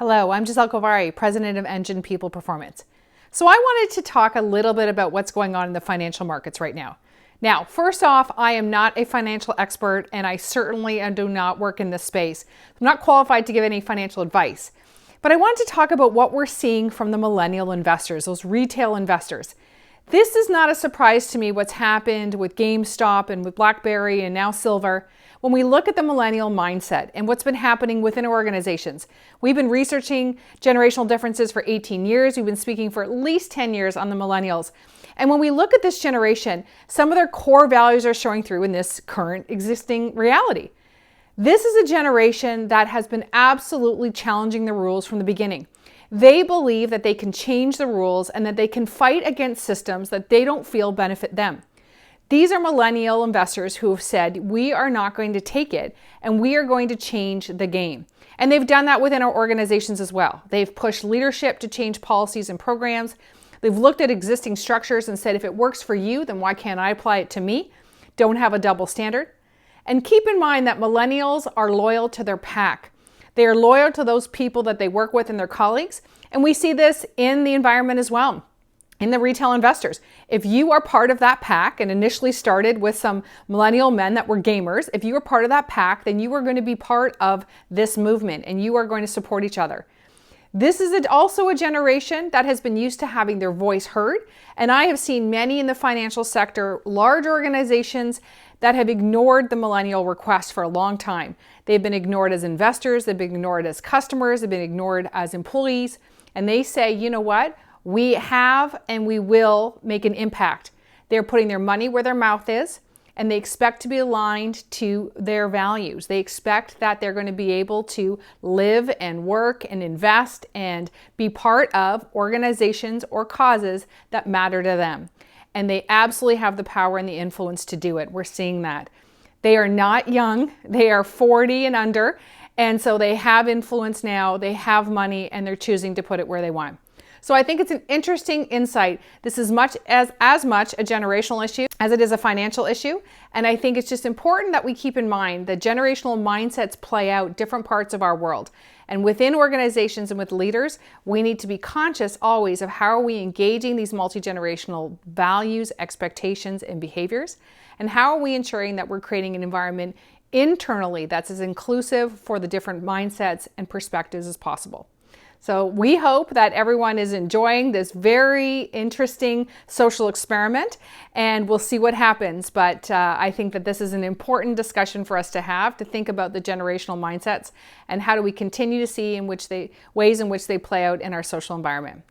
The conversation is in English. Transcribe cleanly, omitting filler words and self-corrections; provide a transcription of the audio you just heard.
Hello, I'm Giselle Kovari, President of Engine People Performance. So I wanted to talk a little bit about what's going on in the financial markets right now. Now, first off, I am not a financial expert and I certainly do not work in this space. I'm not qualified to give any financial advice. But I wanted to talk about what we're seeing from the millennial investors, those retail investors. This is not a surprise to me what's happened with GameStop and with BlackBerry and now Silver. When we look at the millennial mindset and what's been happening within our organizations, we've been researching generational differences for 18 years. We've been speaking for at least 10 years on the millennials. And when we look at this generation, some of their core values are showing through in this current existing reality. This is a generation that has been absolutely challenging the rules from the beginning. They believe that they can change the rules and that they can fight against systems that they don't feel benefit them. These are millennial investors who have said, we are not going to take it and we are going to change the game. And they've done that within our organizations as well. They've pushed leadership to change policies and programs. They've looked at existing structures and said, if it works for you, then why can't I apply it to me? Don't have a double standard. And keep in mind that millennials are loyal to their pack. They are loyal to those people that they work with and their colleagues. And we see this in the environment as well, in the retail investors. If you are part of that pack and initially started with some millennial men that were gamers, if you are part of that pack, then you are going to be part of this movement and you are going to support each other. This is also a generation that has been used to having their voice heard. And I have seen many in the financial sector, large organizations that have ignored the millennial request for a long time. They've been ignored as investors, they've been ignored as customers, they've been ignored as employees. And they say, you know what? We have and we will make an impact. They're putting their money where their mouth is, and they expect to be aligned to their values. They expect that they're going to be able to live and work and invest and be part of organizations or causes that matter to them. And they absolutely have the power and the influence to do it. We're seeing that. They are not young. They are 40 and under. And so they have influence now. They have money and they're choosing to put it where they want. So I think it's an interesting insight. This is as much a generational issue as it is a financial issue. And I think it's just important that we keep in mind that generational mindsets play out different parts of our world. And within organizations and with leaders, we need to be conscious always of how are we engaging these multi-generational values, expectations, and behaviors. And how are we ensuring that we're creating an environment internally that's as inclusive for the different mindsets and perspectives as possible. So we hope that everyone is enjoying this very interesting social experiment, and we'll see what happens. But I think that this is an important discussion for us to have, to think about the generational mindsets and how do we continue to see ways in which they play out in our social environment.